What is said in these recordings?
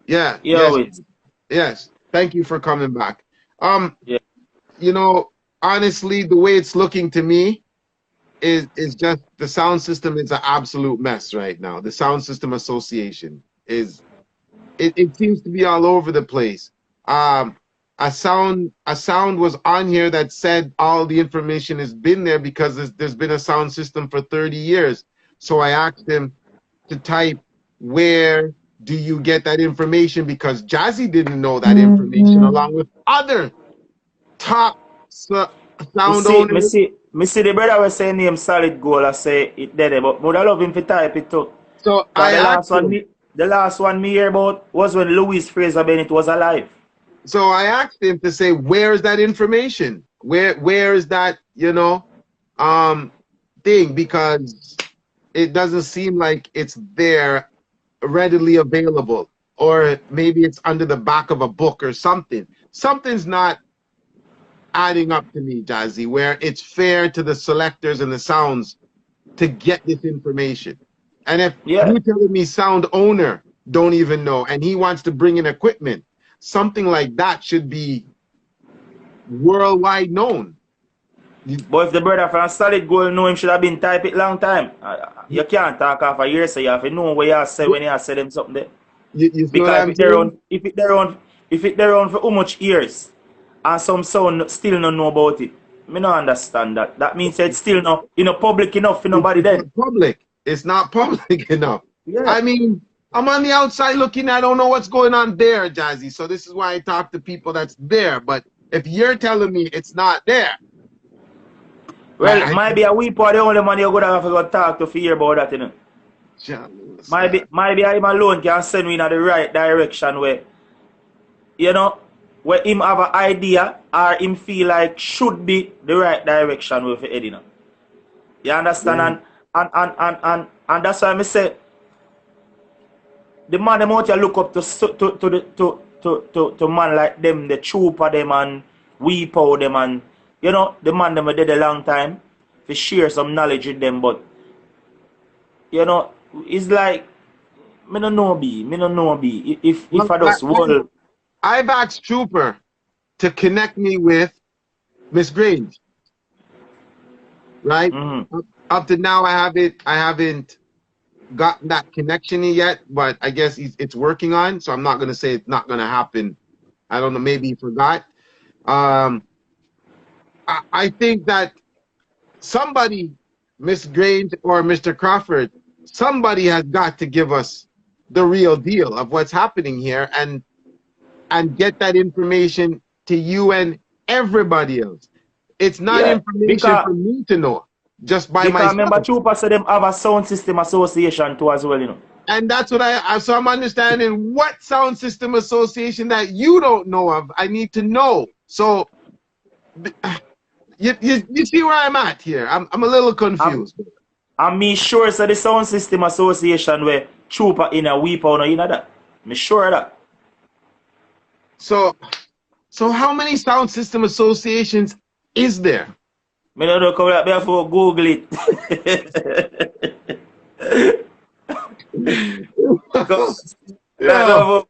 Yeah, Yeah, yes, wait. yes. Thank you for coming back. Yeah. You know, honestly, the way it's looking to me is just the sound system is an absolute mess right now. The sound system association is it seems to be all over the place. Um, a sound was on here that said all the information has been there because there's been a sound system for 30 years. So I asked him to type where do you get that information because Jazzy didn't know that information along with other top Me sound see, me owners. see, me see the brother was saying name solid goal. I say it dead, but would I love him to type it too. So Cause I asked him. the last one me hear about was when Louis Fraser Bennett was alive. So I asked him to say, where's that information? Where is that, um thing? Because it doesn't seem like it's there readily available. Or maybe it's under the back of a book or something. Something's not adding up to me, Jazzy, where it's fair to the selectors and the sounds to get this information. And if Yeah. you telling me sound owner don't even know and he wants to bring in equipment, something like that should be worldwide known. You, But if the brother from solid goal know him should have been type it long time. You can't talk off a year, so you have to know what you say when you say them something there. you see what Because if I'm it there saying? on if it there on for how much years and some sound still not know about it. Me no understand that. That means it's still not public enough for nobody It's not then. public. It's not public enough. Yeah. I mean, I'm on the outside looking. I don't know what's going on there, Jazzy. So this is why I talk to people that's there. But if you're telling me it's not there, Well, I maybe a week or the only man you're gonna have to go talk to fear about that, you know. jealous Maybe I'm alone can send me in the right direction where you know where him have an idea or him feel like should be the right direction with it, you know. You understand? Yeah. And that's why I say the man them out here look up to the to man like them, the trooper them and weep out them and the man them did a long time to share some knowledge with them, but you know, it's like me no know be. If Well, I just world I've asked Trooper to connect me with Miss Grange, right? mm-hmm. Up to now, I haven't gotten that connection yet, but I guess it's working on. So I'm not gonna say it's not gonna happen. I don't know. Maybe he forgot. Um, I think that somebody, Miss Grange or Mr. Crawford, somebody has got to give us the real deal of what's happening here and get that information to you and everybody else. It's not Yeah, information for me to know just by because remember myself. trooper said them have a sound system association too as well, you know. And that's what so I'm understanding what sound system association that you don't know of. I need to know. So you see where I'm at here. I'm a little I'm confused. I'm me sure so the sound system association where trooper in a weep out in that. Me sure of that. So how many sound system associations is there? Me no know come up before Google it. Yo,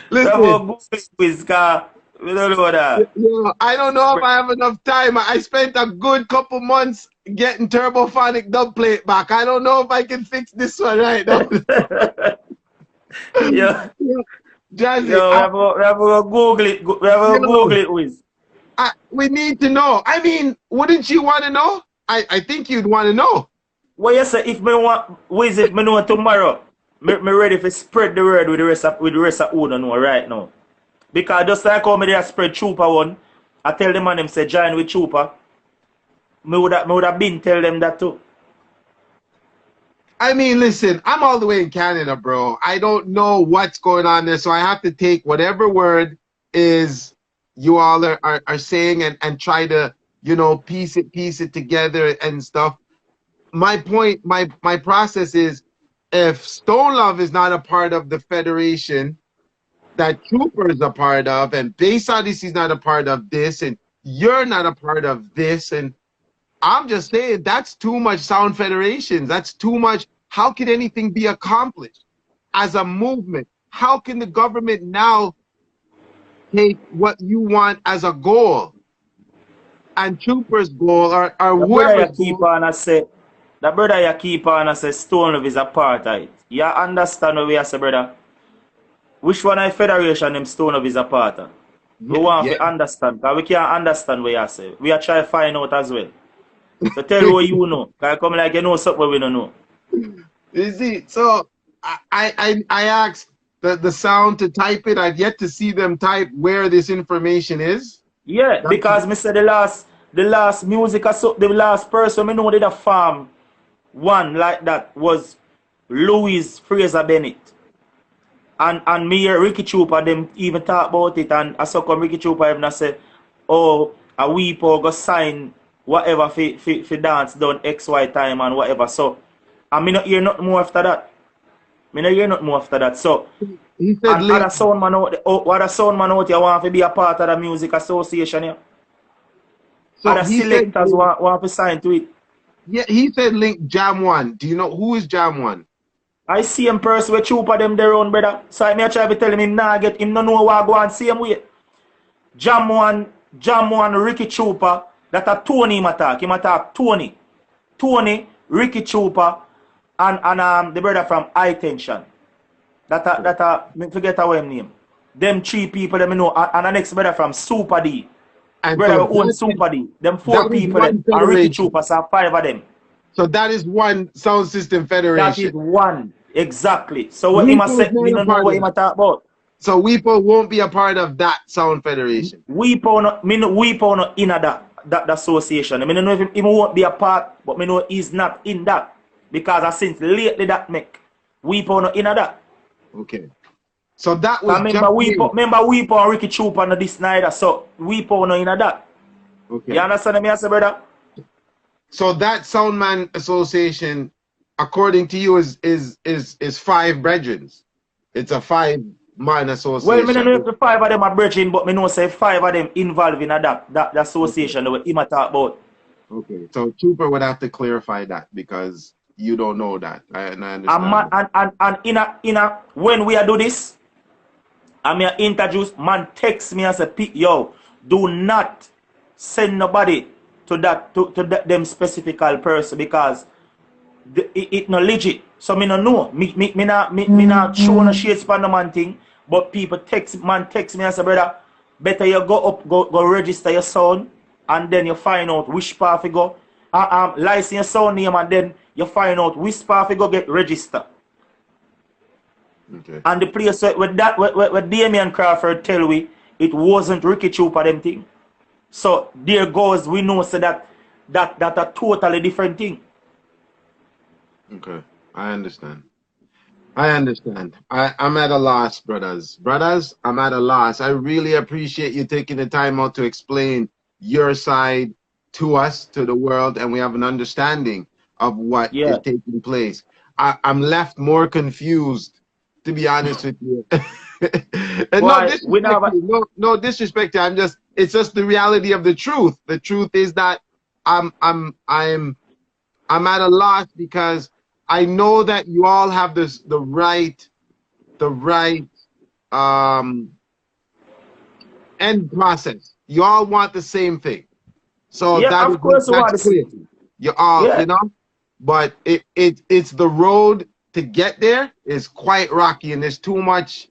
listen. Google it quiz car. Me don't know that. I don't know if I have enough time. I spent a good couple months getting Turbophonic dub plate back. I don't know if I can fix this one right now. yo, Jazzy, we have to go Google it. We have to Google it with. we need to know. I mean, wouldn't you want to know? I think you'd want to know. Well, you say if me want visit, me know tomorrow. Me ready to spread the word with the rest of who don't know right now. Because just like how me there spread Trooper one, I tell them and them say join with Trooper. Me would have been tell them that too. I mean, listen, I'm all the way in Canada, bro. I don't know what's going on there, so I have to take whatever word is you all are saying and try to, piece it together and stuff. My point, my process is if Stone Love is not a part of the federation that Trooper is a part of, and Bass Odyssey is not a part of this, and you're not a part of this, and I'm just saying that's too much sound federations. That's too much. How could anything be accomplished as a movement? how can the government now take what you want as a goal and Trooper's goal or The brother whoever's you keep goal? on and say, the brother you keep on and say Stone Love is apartheid. You understand what we are say, brother? Which one of federation them Stone Love is apartheid? We Yeah, want yeah. to understand, because we can't understand what you say. We are trying to find out as well. So tell what you know. Because come like you know something we don't know. You see, so I asked the sound to type it. I've yet to see them type where this information is. Yeah, That's, because me say the last music the last person me know did a farm one like that was Louis Fraser Bennett. And me hear Ricky Trooper them even talk about it, and I saw come Ricky Trooper even say, oh, a weep or go sign whatever for dance done XY time and whatever. So and me not hear nothing more after that. Me not hear nothing more after that. So he said and link. other sound man out other sound man out here want to be a part of the music association here. So Other he said selectors want to sign to it. yeah, he said link Jam One. Do you know who is Jam One? I see him person with Trooper them their own brother. So I may try to tell him nah get him no know what go and see him with. Jam one Ricky Trooper, that a Tony him attack. Him attack Tony. Tony, Ricky Trooper, and the brother from High Tension. Me forget how him name. Them three people them know, and the next brother from Super D. And so Brother who own Super D. Them four that is people one them. And Ricky federation. Trooper, so five of them. So that is one sound system That is federation. one. Exactly. So what him a WEPO is say, me not a don't know part what of him a that. talk about. So WEPO won't be a part of that sound federation. We no in that association. I mean, I know if he won't be a part, but me know he's not in that. Because since lately that make we no in that. Okay. So that was Cause just made. remember we and Ricky Trooper no this neither. So we no in that. Okay. You understand me, I say, brother? So that Soundman Association, according to you, is five brethren. It's a five-man Well, me don't know if association. the five of them are bridging, but me know say five of them involved in that association that him a talk about. Okay. So Trooper would have to clarify that because you don't know that. And I understand that. And in a when we are do this, I mean introduce man text me and say, yo, do not send nobody to that them specific person because it no legit. So me no know. Me not show no shades for no man thing. But people text me and say, brother, better you go up, go register your sound, and then you find out which path you go. License your sound name, and then you find out which path you go get registered. Okay. And the place where Damian Crawford tell we it wasn't Ricky Trooper them thing. So there goes we know so that a totally different thing. Okay. I understand. I understand. I'm at a loss, brothers. Brothers, I'm at a loss. I really appreciate you taking the time out to explain your side to us, to the world, and we have an understanding of what is Yeah. taking place. I'm left more confused, to be honest with you. And no Why we disrespect never to you. No disrespect to you. It's just the reality of the truth. The truth is that I'm at a loss because I know that you all have the right end process. You all want the same thing. So yeah, of course we want that's the clear. same thing. You all, Yeah. but it's the road to get there is quite rocky and there's too much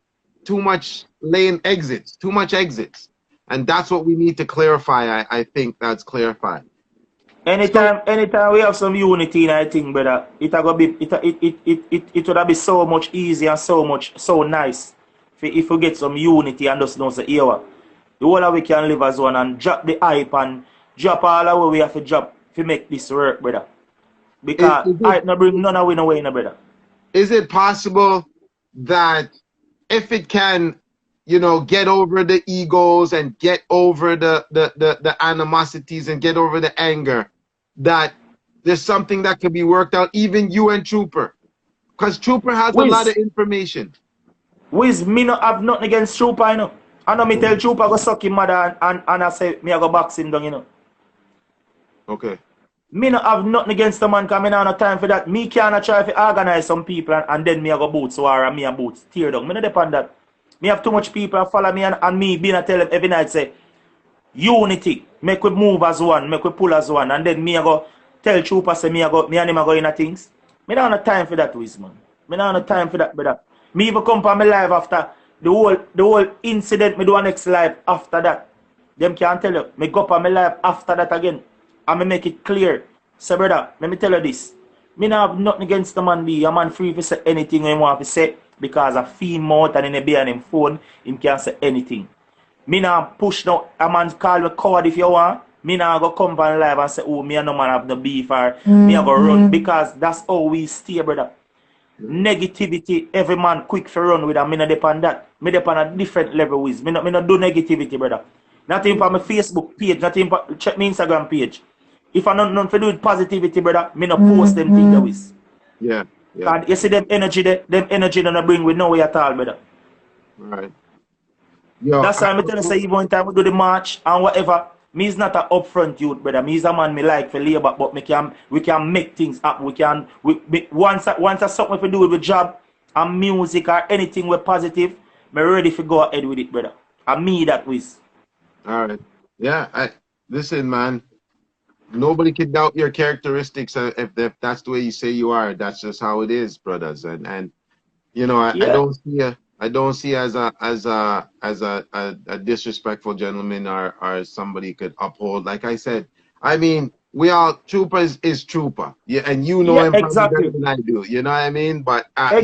lane exits, too much exits. And that's what we need to clarify. I think that's clarified. So Anytime we have some unity in I think, brother, it would be so much easier and so nice if we get some unity and just know say here the whole of we can live as one and drop the hype and drop all the way we have to drop to make this work, brother. is, Because is it I no bring none of we no way, no brother. is it possible that if it can, get over the egos and get over the animosities and get over the anger, that there's something that can be worked out, even you and Trooper, because Trooper has a lot Wiz, of information. me no have nothing against Trooper, you know. I know me tell Trooper go suck him mother and I say me I go box him down, you know. Okay. Me not have nothing against the man, because me not have no time for that. Me can't try to organize some people and then me a go boots war and me a boots tear down. Me not depend that. Me have too much people follow me and me being a tell them every night say, unity, make we move as one, make we pull as one, and then me a go tell Trooper say me and him a go in a things. Me not have no time for that, Wiz, man. Me not have no time for that, brother. Me even come for my live after the whole incident. Me do a next live after that. Them can't tell you. Me go up on my live after that again. And me make it clear. Say, brother, let me tell you this. Me not have nothing against the man be. A man free to say anything he want to say. Because a fiend mouth and in a be on him phone, him can't say anything. Me not push no a man call me coward if you want. Me not go come on live and say, oh, me and no man have no beef or me a go run. Because that's how we stay, brother. Negativity, every man quick for run with, and me not depend that. Me depend a different level with. Me not do negativity, brother. Nothing for my Facebook page, nothing for check my Instagram page. If I not for do with positivity, brother, me not post them things that with. Yeah, yeah. And you see them energy don't bring with no way at all, brother. Right. Yo, That's why I tell you say even time we do the march and whatever. Me is not an upfront youth, brother. Me is a man me like for labor, but we can make things happen. Once I something to do with the job and music or anything with positive, me ready to go ahead with it, brother. And me that with. All right. Yeah, listen, man. Nobody can doubt your characteristics if that's the way you say you are. That's just how it is, brothers. And you know, I don't see as a disrespectful gentleman or somebody could uphold. Like I said, I mean, we all Trooper is Trooper. Yeah, and you know him probably better than I do. You know what I mean? But I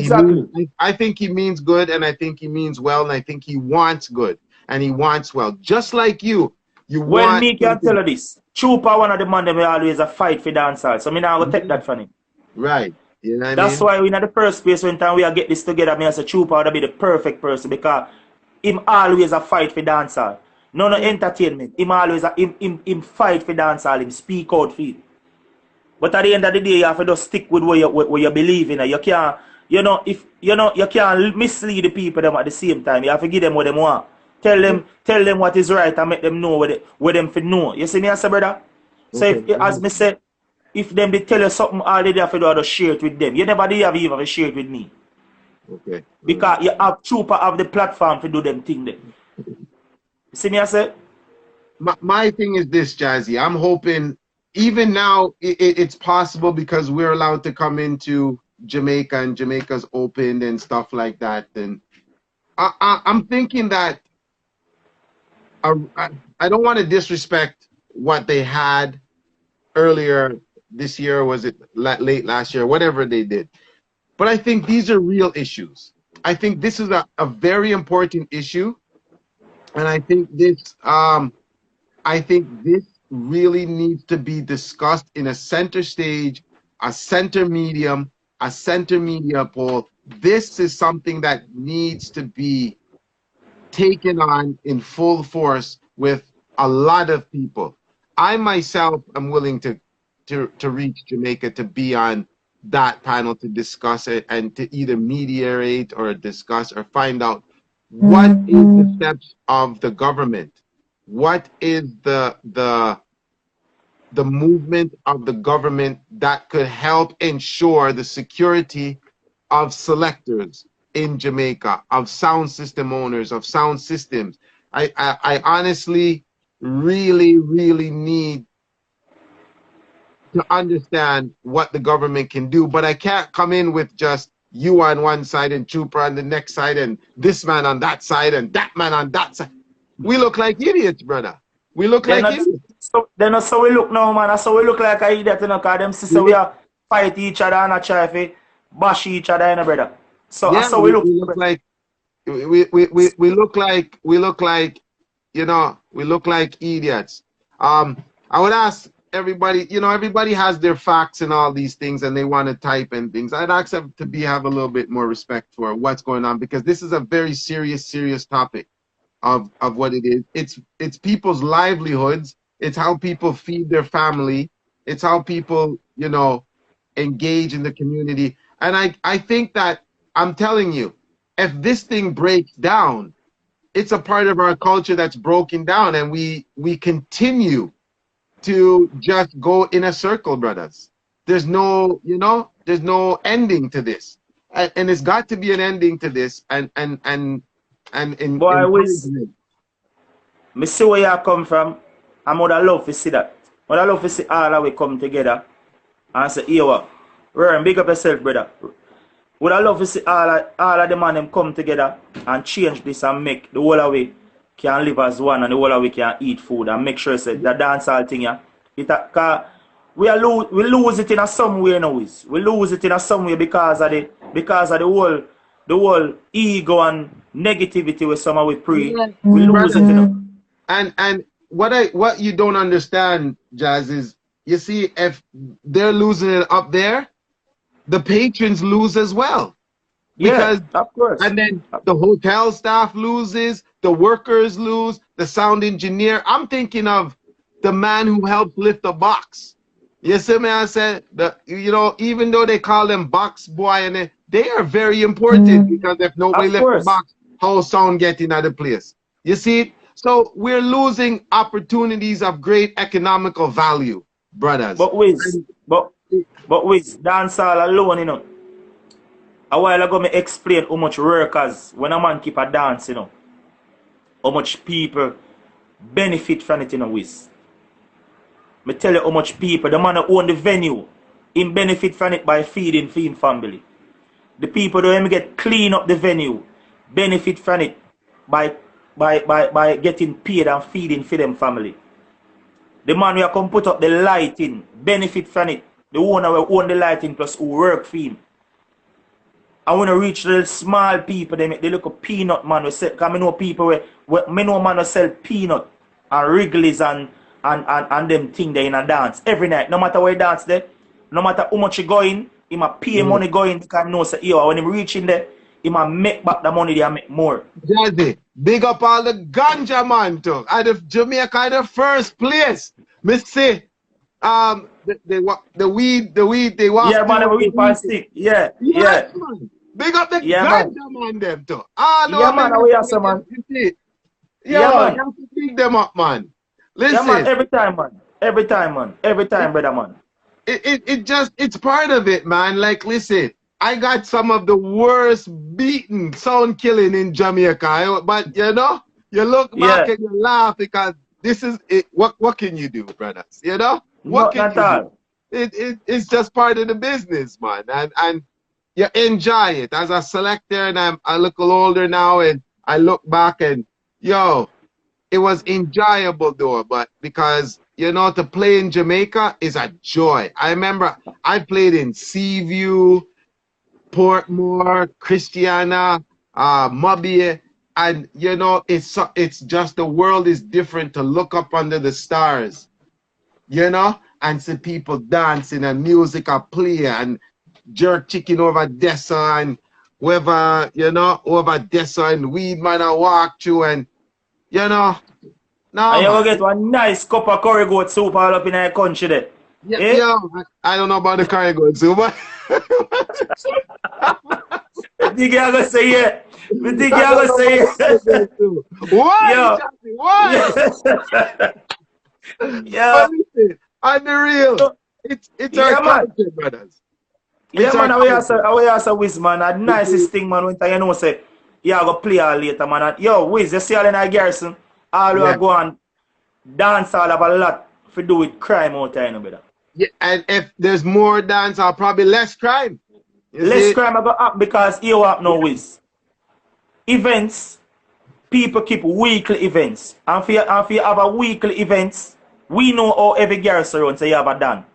think he means good, and I think he means well, and I think he wants good, and he wants well, just like you. Well, me can tell you this. Trooper one of the man them always a fight for dancehall. So me now go take that from him. Right. You know what That's why we in the first place when time we are get this together, me as a Trooper would be the perfect person because him always a fight for dancehall. No entertainment. Him always him fight for dancehall, him speak out for it. But at the end of the day, you have to just stick with what you believe in. You can't, you can't mislead the people them at the same time. You have to give them what they want. Tell them what is right and make them know what them for know. You see me, I say, brother? So as me say, if them they tell you something all they have to do is share it with them. You never have even share it with me. Okay. Because you have Trooper have the platform to do them thing then. You see me, I say? My thing is this, Jazzy. I'm hoping even now it's possible because we're allowed to come into Jamaica and Jamaica's opened and stuff like that. And I'm thinking that I don't want to disrespect what they had earlier this year, was it late last year, whatever they did. But I think these are real issues. I think this is a very important issue. And I think this really needs to be discussed in a center stage, a center medium, a center media poll. This is something that needs to be taken on in full force with a lot of people. I myself am willing to reach Jamaica to be on that panel to discuss it and to either mediate or discuss or find out what is the steps of the government, what is the movement of the government that could help ensure the security of selectors in Jamaica, of sound system owners, of sound systems. I honestly really need to understand what the government can do, but I can't come in with just you on one side and Trooper on the next side and this man on that side and that man on that side. We look like idiots, brother. We look like idiots. Then that's how we look now, man. That's how we look like an idiot, because them sister we are fight each other and try to bash each other, brother. So that's how we look. We look like we look like we look like idiots. I would ask everybody, everybody has their facts and all these things and they want to type and things. I'd ask them to have a little bit more respect for what's going on, because this is a very serious topic of what it is. It's people's livelihoods. It's how people feed their family. It's how people, engage in the community. And I think that, I'm telling you, if this thing breaks down, it's a part of our culture that's broken down, and we continue to just go in a circle, brothers. There's no, there's no ending to this, and it's got to be an ending to this, and Boy, encouragement. me see where you come from. I would love to see that. Would love to see all of we come together and say, "Yo, what? Rern, big up yourself, brother." Would love to see all of the man them come together and change this and make the whole of we can live as one and the whole of we can eat food and make sure say the dancehall thing, yeah. Cause we lose it in a some way now. We lose it in a some way because of the whole ego and negativity with some of we pre. We lose it, And what you don't understand, Jazz, is you see if they're losing it up there, the patrons lose as well. Because yeah, of course. And then the hotel staff loses, the workers lose, the sound engineer. I'm thinking of the man who helped lift the box. You see me? I said, even though they call them box boy, and they are very important because if nobody left the box, how sound get in other place? You see? So we're losing opportunities of great economical value, brothers. But with dancehall alone, a while ago me explain how much workers when a man keep a dance, how much people benefit from it, Wiz. Me tell you how much people, the man who own the venue, him benefit from it by feeding family. The people who get clean up the venue, benefit from it by getting paid and feeding for them family. The man who come put up the lighting, benefit from it. The owner who own the lighting plus who work for him. I want to reach the small people, they look a peanut man who sell, because I know people me know man who sell peanut and Wrigley's and them thing there in a dance every night. No matter where he dance there, no matter how much he going, he might pay money going because he knows that when he reach in there, he might make back the money there, make more. Jazzy, big up all the ganja man too. At the Jamaica the first place. Me say the weed they want. Yeah, man, the weed pan stick. Yeah. Man. Big up the ganja man them too. No, yeah, man, we have some man. Man. You man. have to pick them up, man. Listen. Yeah, man, every time, man. Every time, brother, man. It's part of it, man. Like, listen, I got some of the worst beaten sound killing in Jamaica, but you look back and you laugh because this is it. What can you do, brothers? What can you do? It's just part of the business, man, and you enjoy it. As a selector, and I'm a little older now, and I look back and it was enjoyable though, but because to play in Jamaica is a joy. I remember I played in Seaview, Portmore, Christiana, Mobile, and it's just the world is different to look up under the stars, and see people dancing and music are play and jerk chicken over Dessa and whoever, over Dessa and weed man I walk through and now and you will get one nice cup of curry goat soup all up in our country there. Yeah, I don't know about the curry goat soup, but I think you're gonna say yeah. I think you're gonna say yeah. Why? Yeah. On the real, it's our culture, brothers. Yeah, man, I also Wiz, man. The nicest thing, man, when say, yeah, I go play all later, man. And, yo, Wiz, you see all in our garrison, all we go and dance all of a lot to do with crime out there, brother. Yeah, and if there's more dance, I'll probably less crime. Less crime I go up because you up now, Wiz. Events, people keep weekly events. And if you have a weekly events, we know how every garrison runs, so you have a done.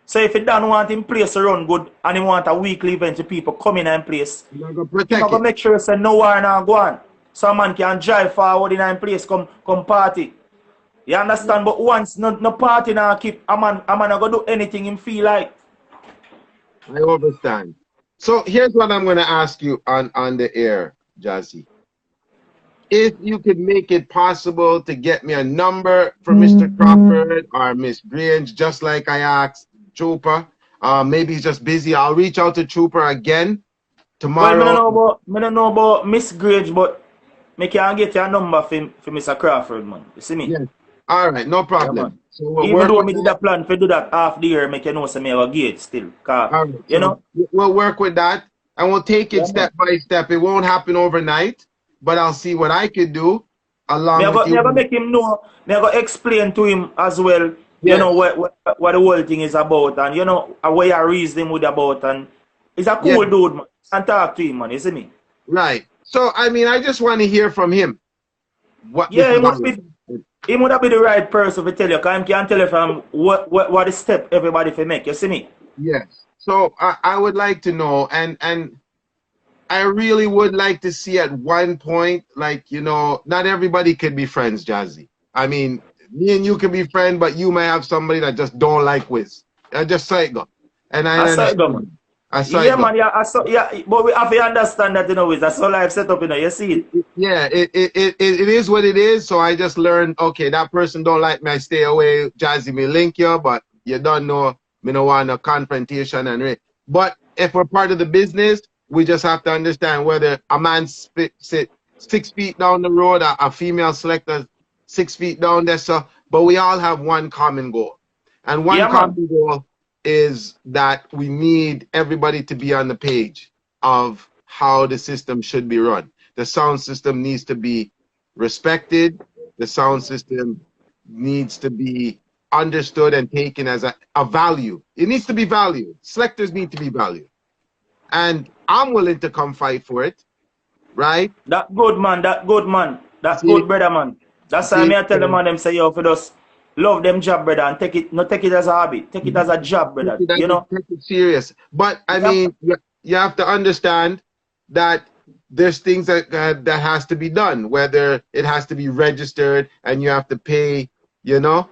So if you don't want him place to run good and you want a weekly event to people come in and place, you're going to make sure you say no war now go on. So a man can drive forward in and place, come party. You understand? But once no party now keep a man not gonna do anything him feel like. I understand. So here's what I'm gonna ask you on the air, Jazzy. If you could make it possible to get me a number for Mr. Crawford or Miss Grange, just like I asked Trooper. Maybe he's just busy. I'll reach out to Trooper again tomorrow. Well, I don't know about Miss Grange, but I can get your number for Mr. Crawford, man. You see me? Yes. All right, no Yeah, problem. man. So we'll Even work though with me did that. a plan for do that half the year, make you know, say me have a gate still. Cause, All right, you so know? we'll work with that, and we'll take it Yeah, man. step by step. It won't happen overnight, but I'll see what I could do Me along I with go, me I go you. make him know, me I go explain to him as well, you know, Yes, what the whole thing is about, and you know, where I reason him with about, and he's a yes, cool dude, man. And talk to him, man, you see me? right. So I mean, I just want to hear from him what the Yeah, plan is. he would be the right person to tell you, because he can tell you from what the step everybody for make, you see me? Yes. So I would like to know, and I really would like to see at one point, like, not everybody could be friends, Jazzy. I mean, me and you can be friends, but you may have somebody that just don't like Wiz. I just saw it go. And I I saw it go, man. understand. I saw it Yeah, go. man, yeah, I saw, yeah, but we have to understand that, you know, that's all life set up, you know, you see it. Yeah, it is what it is. So I just learned, okay, that person don't like me, I stay away. Jazzy me link you, but you don't know, me no want no confrontation but if we're part of the business, we just have to understand whether a man sit 6 feet down the road, a female selector 6 feet down there. So, but we all have one common goal, and one Yeah, man. common goal is that we need everybody to be on the page of how the system should be run. The sound system needs to be respected. The sound system needs to be understood and taken as a value. It needs to be valued. Selectors need to be valued. And I'm willing to come fight for it, right? That good man, that good man, You that see, good brother man. you That's why see, me I tell the man them say yo for just love them job brother and take it not take it as a hobby. Take it as a job take brother. it, You know? take it serious. But I Yeah, mean, you have to understand that there's things that has to be done, whether it has to be registered and you have to pay, you know,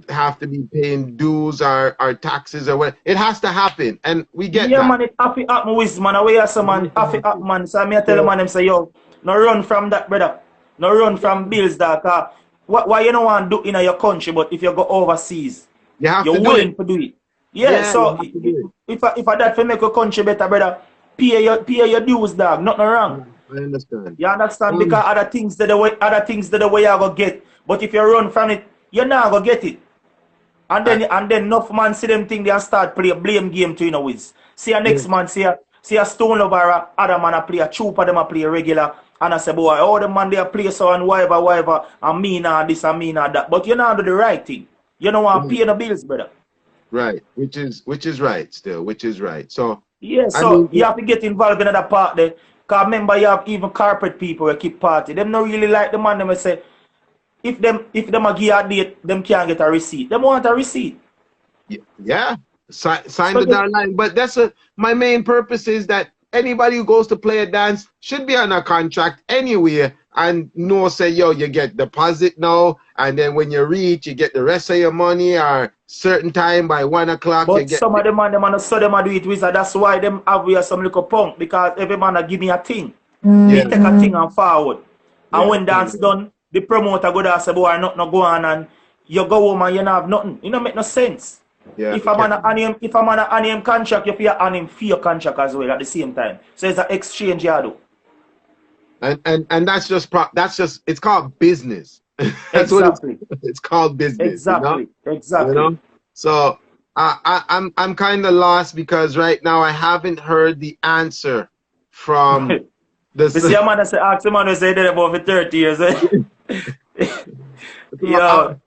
have to be paying dues or taxes or what. It has to happen, and we get yeah that. man, it happy happen with man. Away as some It man, has to happy happen happen. man. So me I tell the So man them say yo, no run from that brother. No run from bills that why you don't want to do in your country, but if you go overseas, you have to you're do it. willing to do it. Yeah, Yeah, you so have to do it. if I that for make your country better, brother, pay your dues, dog. Nothing wrong. Yeah, I understand. You understand? Because Um, other things that the way you go get. But if you run from it, you're not gonna get it. I, And then enough man see them thing they start play a blame game to you know with. See a next yes, man see a stone over other man a play a trooper them a play regular and I say boy all the man they a play so and whatever and me nah this and me nah that. But you not do the right thing. You don't want to right, pay the bills, brother. right, which is right still, which is right. So Yeah, I so mean, you have to get involved in that part there. Cause remember you have even corporate people who keep party. Them not really like the man them say if them a give a date, them can't get a receipt. Them want a receipt. yeah, sign So the they, dotted line. But that's my main purpose is that anybody who goes to play a dance should be on a contract anywhere and know say yo you get deposit now and then when you reach you get the rest of your money or certain time by 1 o'clock you but get some of them man them and so them a do it with that's why them have we some little punk because every man a give me a thing. Me yeah, take a thing and forward. And yeah, when dance done, the promoter go there and say boy nothing no go on and you go home and you not have nothing. It don't make no sense. yeah, If it I'm on can't. a on him, if I'm on a on him contract, you pay on him fee contract as well at the same time. So it's an exchange you do. And that's just it's called business. That's what Exactly. it's called business, you know? Exactly. You Exactly. know? So I'm kind of lost because right now I haven't heard the answer from We this. see a man that say ask a man who say that about for 30 years. Eh? So, Yo.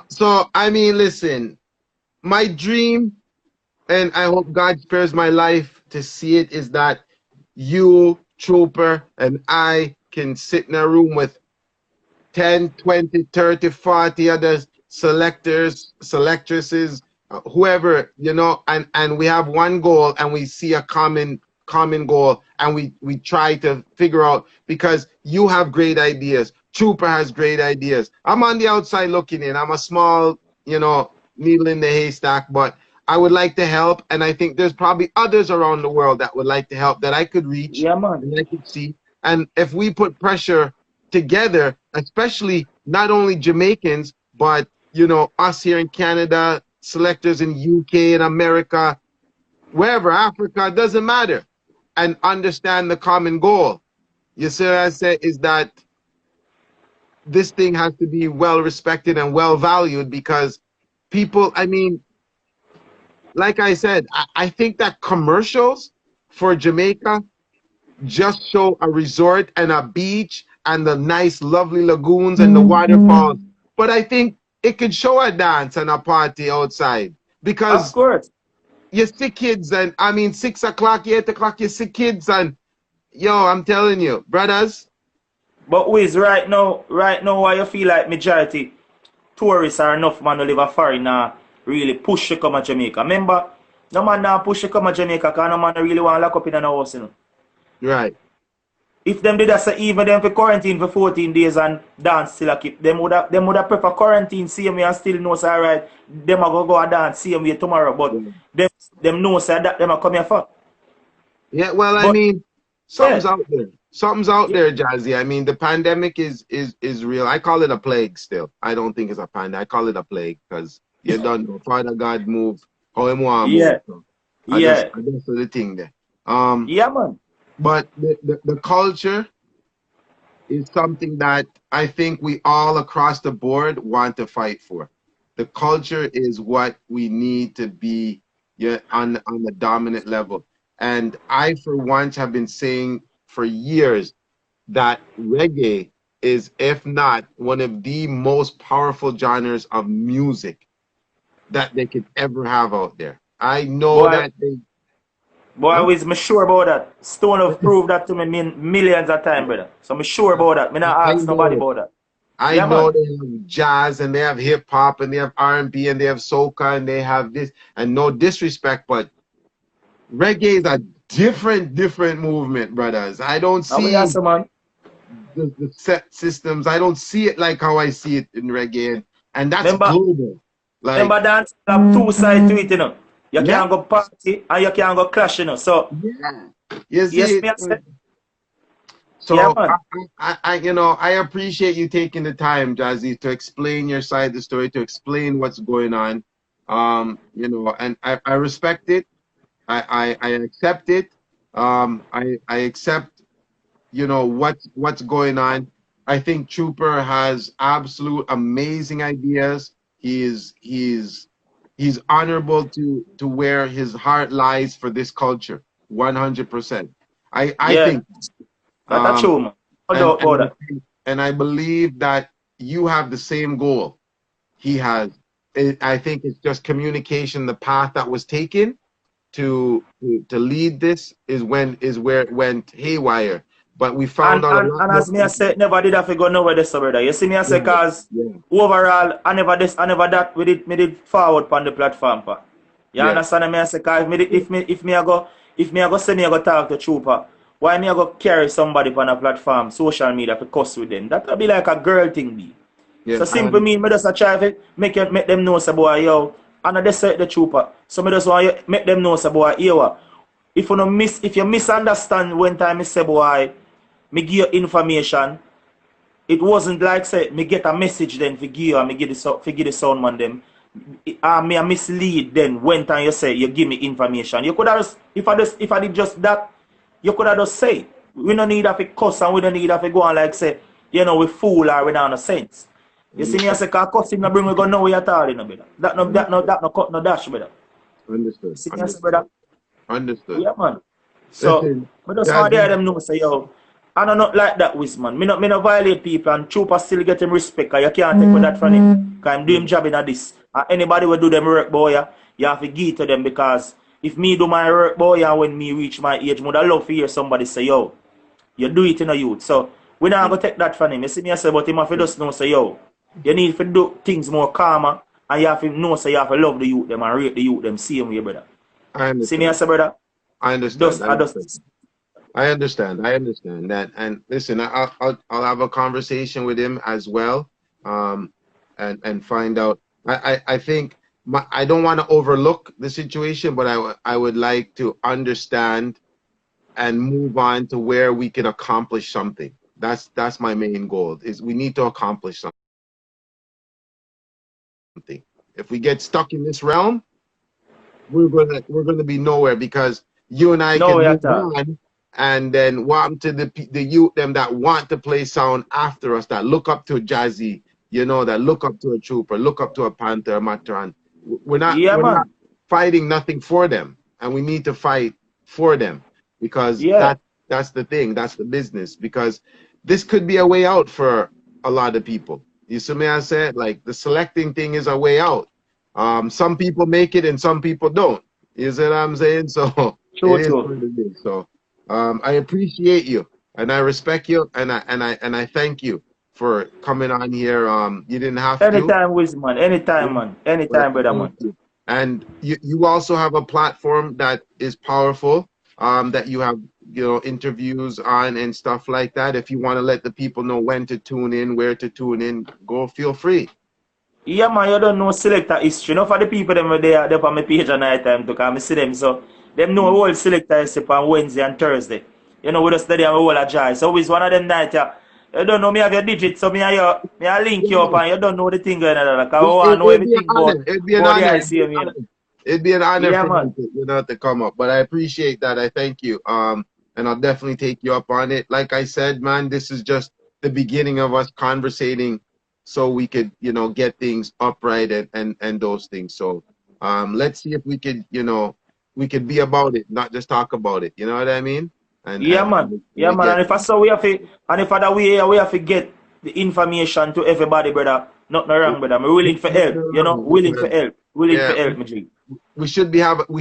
so I mean, listen, my dream, and I hope God spares my life to see it, is that you, Trooper, and I can sit in a room with 10, 20, 30, 40 other selectors, selectresses, whoever, and we have one goal and we see a common goal and we try to figure out because you have great ideas. Trooper has great ideas. I'm on the outside looking in. I'm a small, needle in the haystack, but I would like to help. And I think there's probably others around the world that would like to help that I could reach Yeah, man. and I could see. And if we put pressure together, especially not only Jamaicans, but us here in Canada, selectors in UK and America, wherever, Africa, it doesn't matter, and understand the common goal. You see what I say is that this thing has to be well respected and well valued because people, I mean, like I said, I think that commercials for Jamaica just show a resort and a beach and the nice, lovely lagoons and the waterfalls. But I think it could show a dance and a party outside Of because course. you see kids and I mean 6 o'clock, 8 o'clock, you see kids and yo, I'm telling you, brothers. But Wiz, right now, why you feel like majority tourists are enough man to live a foreign really push to come to Jamaica? Remember, no man now push to come to Jamaica because no man really want to lock up in an house, you know. Right. If them did that say even them for quarantine for 14 days and dance still a keep, them would have prefer quarantine same way and still know say alright, them a go and dance same way tomorrow. But Yeah. them know say that them a come here for. Yeah, well, I But mean, yeah, something's out there. Something's out yeah, there, Jazzy. I mean, the pandemic is real. I call it a plague still. I don't think it's a pandemic. I call it a plague because you don't know. Father God move how him want to move. yeah, So yeah, I just do the thing there. yeah, man. But the culture is something that I think we all across the board want to fight for. The culture is what we need to be, yeah, on the dominant level. And I, for once, have been saying for years that reggae is, if not one of the most powerful genres of music that they could ever have out there. I know Boy, that they, boy, huh? Wiz, me sure about that. Stone have proved that to me millions of times, brother. So me sure about that. Me not I ask nobody know it. about that. I Yeah, know man. they have jazz and they have hip hop and they have R&B and they have soca and they have this, and no disrespect, but reggae is a different movement, brothers. I don't And we see answer, man. the set systems. I don't see it like how I see it in reggae, and that's Remember, global. Like, remember dance have two sides to it, you know. You yeah, can go party and you can go clash, you know. So yeah. You see yes, it. me I say, yeah, So man. I appreciate you taking the time, Jazzy, to explain your side of the story, to explain what's going on. And I respect it. I accept it. I accept, what's going on. I think Trooper has absolute amazing ideas. He's honorable to where his heart lies for this culture, 100%. I Yeah, think. that's Um, true, man. No and doubt and about I that. think, and I believe that you have the same goal he has. I think it's just communication. The path that was taken to lead this is where it went haywire. But we found And out a and lot and more. as me I say, never did have to go nowhere this brother. You see me I say Right. cause Yeah. overall I never that we did forward on the platform pa. You Yeah. understand me I say cause if me I go say me I go talk to Trooper, why me I go carry somebody on a platform, social media to cuss with them? That would be like a girl thing be. Yeah. So I simple me understand. just a try to make them know say boy yo, and I just say the Trooper. So me just want you make them know say boy yo. If you misunderstand when time I say boy me give you information. It wasn't like say me get a message then for give you and me give the sound man them. Me a mislead then when time you say you give me information. You could have just if I did just that, you could have just say we don't need have to cuss and we don't need have to go on like say, we fool or we don't no sense. You see me I Understand. say cause cussing no bring we go nowhere at all, brother. Understood. That no cut no dash, brother. You Understood. see me I say, Understood. brother. Understood. Yeah, man. So, Listen, but just want to hear Jazzy. them know, say, yo, I don't not like that with man. Me not violate people and Trooper still get him respect. Cause you can't take with that from him. Cause I'm doing Yeah. job in this. And anybody will do them work, boy, you have to give to them because if me do my work, boy, and when me reach my age, would I love to hear somebody say, yo, you do it in a youth. So, we not going to take that from him. You see me, I say, but him have to just know, say, yo, you need to do things more calmer and you have to know, say, you have to love the youth them and rate the youth them same way, brother. I See me, I understand. say, brother, I understand. I I understand. just I understand. I understand that. And listen, I'll have a conversation with him as well, um, and find out. I think I don't want to overlook the situation, but I would like to understand and move on to where we can accomplish something. That's my main goal. Is we need to accomplish something. If we get stuck in this realm, we're gonna be nowhere because you and I no can way move at all. on. and then what to the youth them that want to play sound after us, that look up to Jazzy, you know, that look up to a Trooper, look up to a Panther, a Matron. Yeah, We're not man. fighting nothing for them, and we need to fight for them, because Yeah. that's the thing, that's the business, because this could be a way out for a lot of people. You see me? I said, like, the selecting thing is a way out. Some people make it and some people don't. You see what I'm saying? So it True, is true. what it is. So I appreciate you and I respect you and I thank you for coming on here. You didn't have to, Anytime, Wisdom, man. Anytime, man. but Anytime, brother, thank man. you. And you also have a platform that is powerful, that you have, you know, interviews on and stuff like that. If you want to let the people know when to tune in, where to tune in, go, feel free. Yeah, man, you don't know selector history. You know, for the people them they are there on my page at night time to come see them. So them know whole selector history on Wednesday and Thursday. You know, we just study and we all a joy. So it's one of them night, yeah. You don't know me have your digits, so me I link you up Yeah. and you don't know the thing going on. Like I want to know It'd be an everything honor. It'd be an about the honor. It'd be an ICM, you know. honor. It'd be an honor Yeah, for me man. to, you know, to come up. But I appreciate that. I thank you. And I'll definitely take you up on it. Like I said, man, this is just the beginning of us conversating, so we could, you know, get things upright and those things. So let's see if we could, you know, we could be about it, not just talk about it. You know what I mean? And Yeah, man. Yeah, we man. get And if I saw we have to, and if other way we have to get the information to everybody, brother. Nothing wrong, brother. I'm willing for help. nothing You know, wrong, willing for because help. Willing for yeah, help, my G. we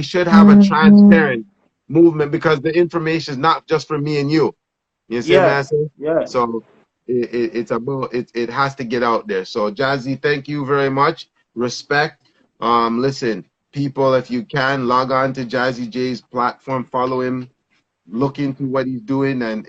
should have a transparent movement, because the information is not just for me and you. You see what Yeah, I'm saying? yeah. So it's about it has to get out there. So Jazzy, thank you very much. Respect. Listen, people, if you can log on to Jazzy J's platform, follow him, look into what he's doing, and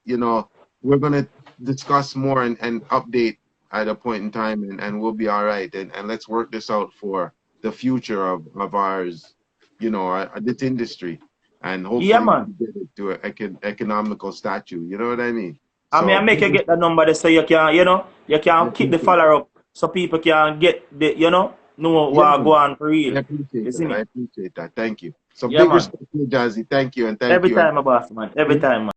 you know, we're gonna discuss more and update at a point in time, and we'll be all right. And let's work this out for the future of ours, you know, this industry, and Yeah, hopefully we man. can get it to an economical statue. You know what I mean? I mean, I So make big you get the respect. number there so you can, you know, you I can keep the appreciate follower up so people can get the, you know Yeah, what go on for I real. appreciate You see that. I me? appreciate that. Thank you. So Yeah, big man. respect to you, Jazzy. Thank you, and thank Every you. time, my boss, man. Every And time, man.